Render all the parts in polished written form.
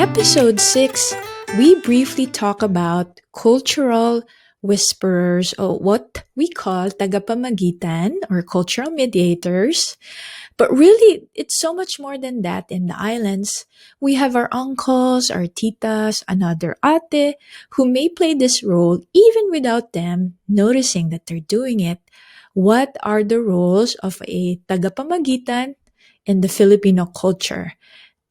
episode 6, we briefly talk about cultural whisperers, or what we call Tagapamagitan or cultural mediators. But really, it's so much more than that in the islands. We have our uncles, our titas, another ate who may play this role even without them noticing that they're doing it. What are the roles of a tagapamagitan in the Filipino culture?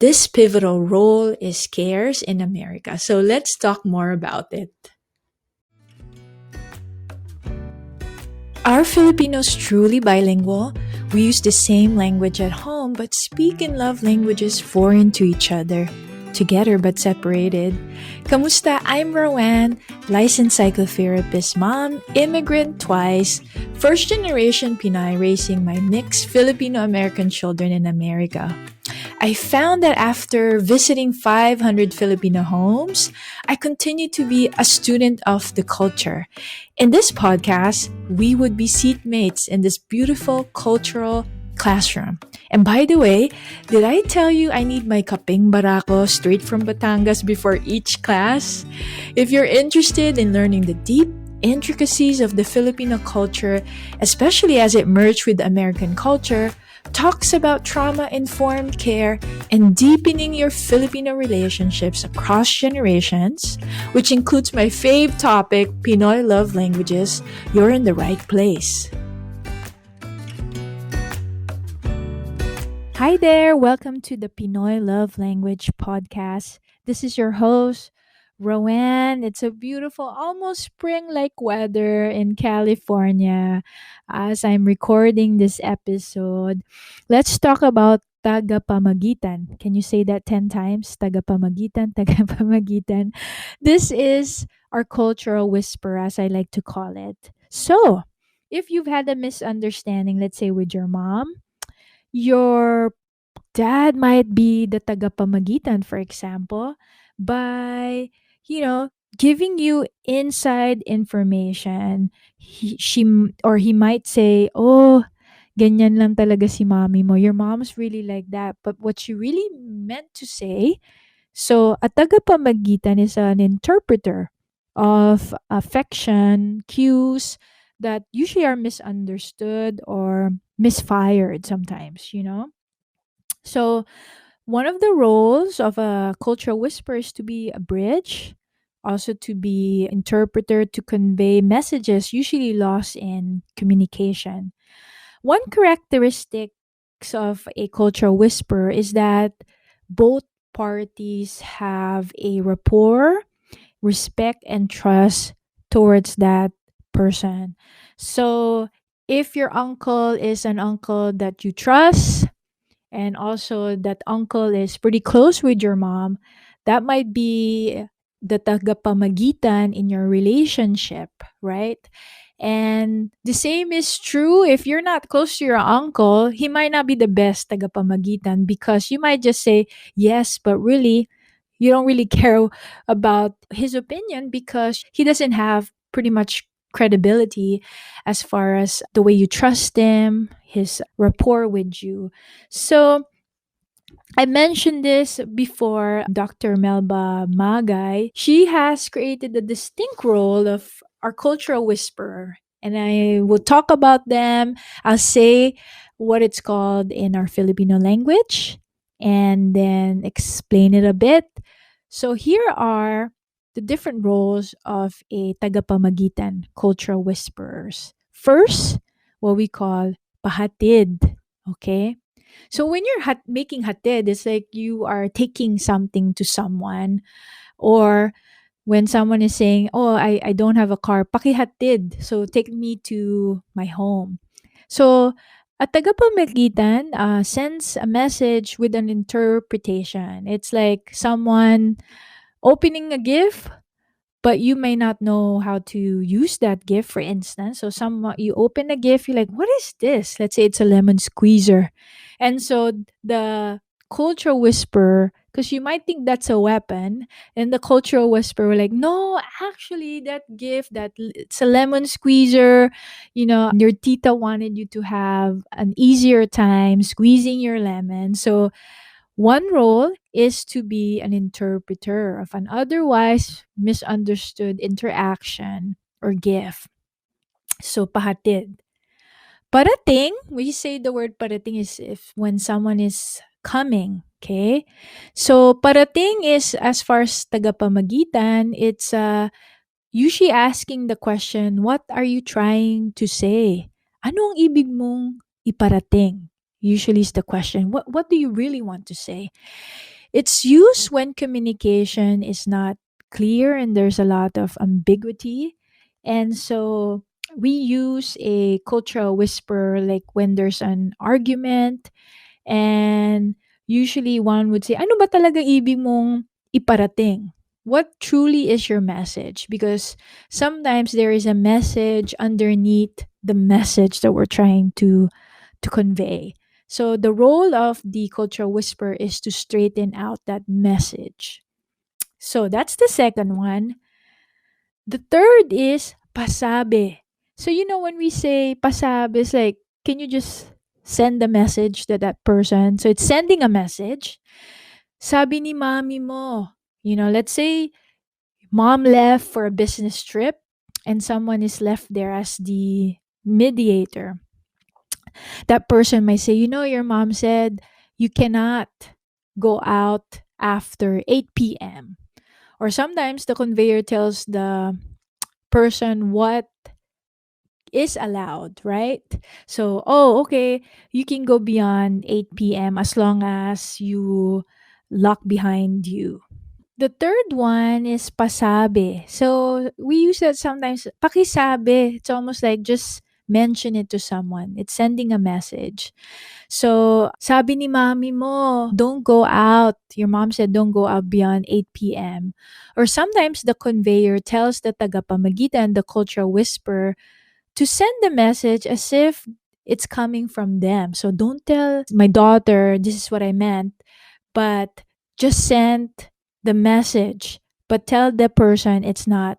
This pivotal role is scarce in America. So let's talk more about it. Are Filipinos truly bilingual? We use the same language at home but speak in love languages foreign to each other, together but separated. Kamusta? I'm Rowan, licensed psychotherapist mom, immigrant twice, first generation Pinoy raising my mixed Filipino-American children in America. I found that after visiting 500 Filipino homes, I continue to be a student of the culture. In this podcast, we would be seatmates in this beautiful cultural classroom. And by the way, did I tell you I need my kaping barako straight from Batangas before each class? If you're interested in learning the deep intricacies of the Filipino culture, especially as it merged with American culture, talks about trauma-informed care and deepening your Filipino relationships across generations, which includes my fave topic, Pinoy love languages, you're in the right place. Hi there, welcome to the Pinoy Love Language Podcast. This is your host, Rowan. It's a beautiful, almost spring-like weather in California as I'm recording this episode. Let's talk about Tagapamagitan. Can you say that 10 times? Tagapamagitan, Tagapamagitan. This is our cultural whisper, as I like to call it. So, if you've had a misunderstanding, let's say with your mom, your dad might be the tagapamagitan, for example, by, giving you inside information. He might say, oh, ganyan lang talaga si mommy mo. Your mom's really like that. But what she really meant to say, so a tagapamagitan is an interpreter of affection, cues that usually are misunderstood or misfired sometimes. So, one of the roles of a cultural whisper is to be a bridge, also to be interpreter to convey messages usually lost in communication. One characteristics of a cultural whisper is that both parties have a rapport, respect, and trust towards that person. So, if your uncle is an uncle that you trust, and also that uncle is pretty close with your mom, that might be the tagapamagitan in your relationship, right? And the same is true if you're not close to your uncle, he might not be the best tagapamagitan because you might just say yes, but really you don't really care about his opinion because he doesn't have pretty much credibility as far as the way you trust him, his rapport with you. So I mentioned this before. Dr. Melba Magay, she has created a distinct role of our cultural whisperer. And I will talk about them. I'll say what it's called in our Filipino language and then explain it a bit. So here are the different roles of a tagapamagitan, cultural whisperers. First, what we call pahatid. Okay? So when you're making hatid, it's like you are taking something to someone. Or when someone is saying, oh, I don't have a car, pakihatid. So take me to my home. So a tagapamagitan sends a message with an interpretation. It's like someone opening a gift, but you may not know how to use that gift, for instance. So you open a gift, you're like, what is this? Let's say it's a lemon squeezer. And so the cultural whisper, because you might think that's a weapon, and the cultural whisper were like, no, actually that gift, it's a lemon squeezer. Your tita wanted you to have an easier time squeezing your lemon. So one role is to be an interpreter of an otherwise misunderstood interaction or gift. So, pahatid. Parating, we say the word parating is if when someone is coming, okay? So, parating is as far as tagapamagitan, it's usually asking the question, what are you trying to say? Ano ang ibig mong iparating? Usually is the question. What do you really want to say? It's used when communication is not clear and there's a lot of ambiguity. And so we use a cultural whisper like when there's an argument, and usually one would say, ano ba talaga ibig mong iparating? What truly is your message? Because sometimes there is a message underneath the message that we're trying to convey. So the role of the cultural whisper is to straighten out that message. So that's the second one. The third is pasabe. So when we say pasabe, it's like, can you just send a message to that person? So it's sending a message. Sabi ni mami mo. Let's say mom left for a business trip and someone is left there as the mediator. That person might say, your mom said you cannot go out after 8 p.m. Or sometimes the conveyor tells the person what is allowed, right? So, oh, okay, you can go beyond 8 p.m. as long as you lock behind you. The third one is pasabi. So we use that sometimes. Pakisabi. It's almost like just mention it to someone. It's sending a message. So, sabi ni mami mo, don't go out. Your mom said don't go out beyond 8 p.m. Or sometimes the conveyor tells the tagapamagitan, the cultural whisper, to send the message as if it's coming from them. So don't tell my daughter this is what I meant, but just send the message, but tell the person it's not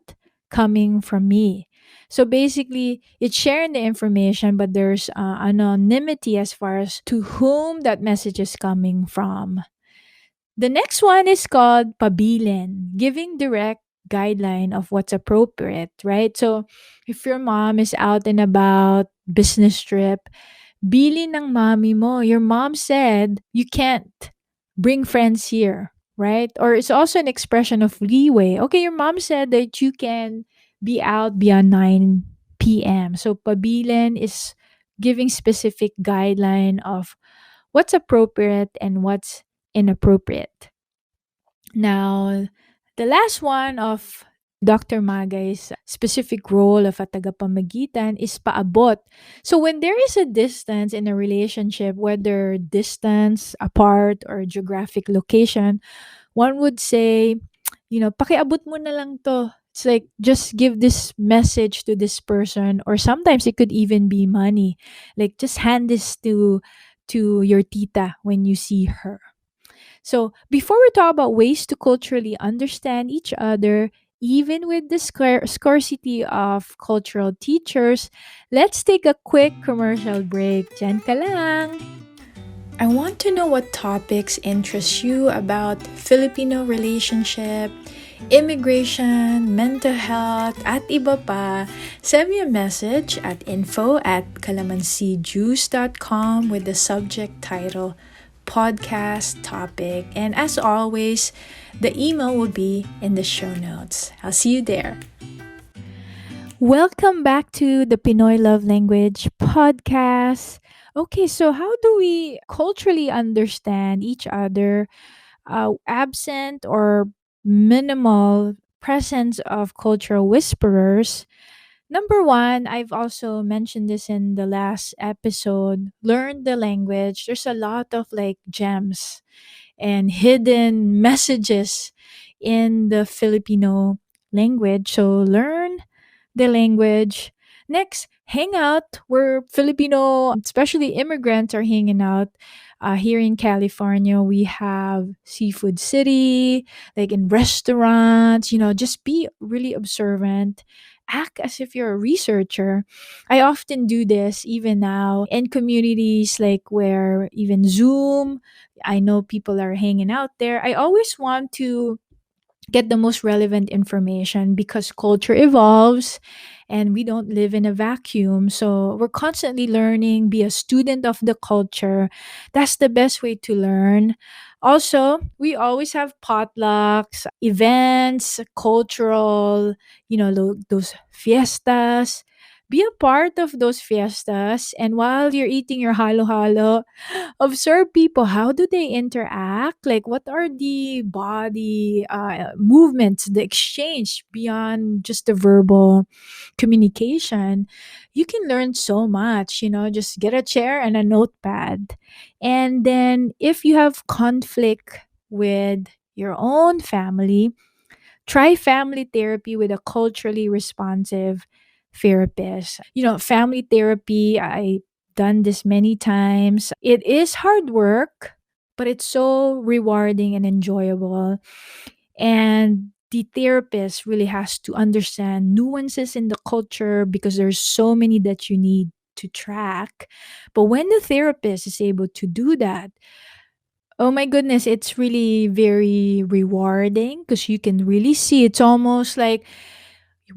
coming from me. So basically, it's sharing the information, but there's anonymity as far as to whom that message is coming from. The next one is called pabilin, giving direct guideline of what's appropriate, right? So if your mom is out and about, business trip, bilin ng mami mo. Your mom said you can't bring friends here, right? Or it's also an expression of leeway. Okay, your mom said that you can be out beyond 9 p.m. So pabilin is giving specific guideline of what's appropriate and what's inappropriate. Now, the last one of Dr. Magay's specific role of a tagapamagitan is paabot. So when there is a distance in a relationship, whether distance apart or geographic location, one would say, pakiabot mo na lang to. It's like just give this message to this person, or sometimes it could even be money. Like just hand this to your tita when you see her. So, before we talk about ways to culturally understand each other, even with the scarcity of cultural teachers, let's take a quick commercial break. Diyan ka lang. I want to know what topics interest you about Filipino relationship, immigration, mental health, at iba pa. Send me a message at info@calamansijuice.com with the subject title podcast topic. And as always, the email will be in the show notes. I'll see you there. Welcome back to the Pinoy Love Language podcast. Okay, so how do we culturally understand each other absent or minimal presence of cultural whisperers? Number one, I've also mentioned this in the last episode, learn the language. There's a lot of like gems and hidden messages in the Filipino language. So learn the language. Next, hang out where Filipino, especially immigrants, are hanging out. Here in California, we have Seafood City, like in restaurants, just be really observant. act as if you're a researcher. I often do this even now in communities like where even Zoom, I know people are hanging out there. I always want to get the most relevant information because culture evolves and we don't live in a vacuum. So we're constantly learning, be a student of the culture. That's the best way to learn. Also, we always have potlucks, events, cultural, those fiestas. Be a part of those fiestas. And while you're eating your halo halo, observe people. How do they interact? Like, what are the body movements, the exchange beyond just the verbal communication? You can learn so much. Just get a chair and a notepad. And then, if you have conflict with your own family, try family therapy with a culturally responsive therapist. Family therapy, I done this many times. It is hard work, but it's so rewarding and enjoyable. And the therapist really has to understand nuances in the culture because there's so many that you need to track. But when the therapist is able to do that, oh my goodness, it's really very rewarding because you can really see. It's almost like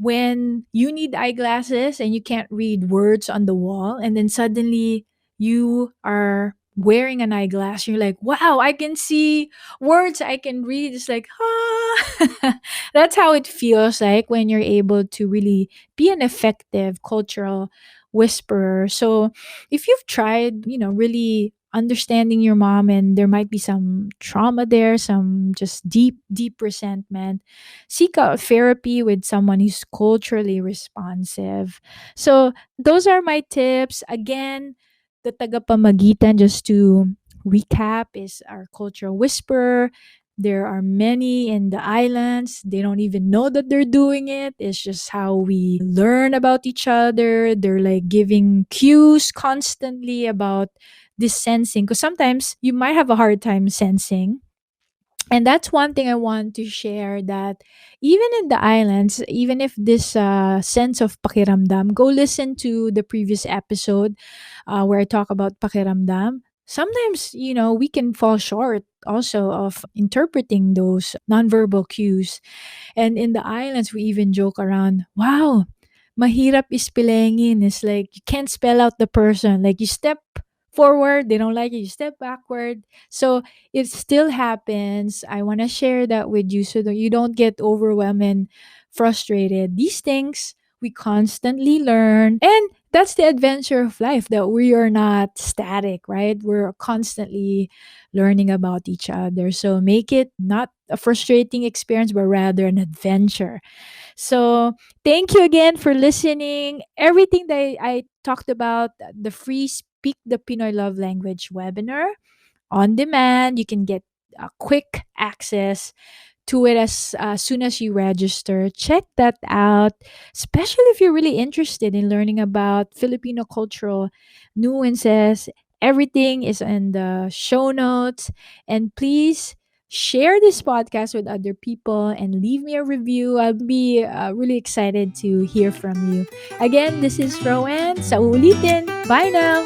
when you need eyeglasses and you can't read words on the wall, and then suddenly you are wearing an eyeglass. You're like, wow, I can see words, I can read. It's like, ah. That's how it feels like when you're able to really be an effective cultural whisperer. So if you've tried, really understanding your mom and there might be some trauma there, some just deep, deep resentment, seek out therapy with someone who's culturally responsive. So those are my tips. Again, the Tagapamagitan, just to recap, is our cultural whisperer. There are many in the islands. They don't even know that they're doing it. It's just how we learn about each other. They're like giving cues constantly about this sensing. Because sometimes you might have a hard time sensing, and that's one thing I want to share, that even in the islands, even if this sense of pakiramdam, go listen to the previous episode where I talk about pakiramdam. Sometimes, we can fall short also of interpreting those nonverbal cues. And in the islands, we even joke around, wow, mahirap ispilengin. It's like you can't spell out the person. Like you step forward, they don't like it, you step backward. So it still happens. I want to share that with you so that you don't get overwhelmed and frustrated. These things we constantly learn. And that's the adventure of life, that we are not static, right? We're constantly learning about each other. So make it not a frustrating experience, but rather an adventure. So thank you again for listening. Everything that I talked about, the free Speak the Pinoy Love Language webinar on demand. You can get quick access to it as soon as you register. Check that out, especially if you're really interested in learning about Filipino cultural nuances. Everything is in the show notes. And please share this podcast with other people and leave me a review. I'll be really excited to hear from you. Again, this is Rowan. Sa ulitin. Bye now.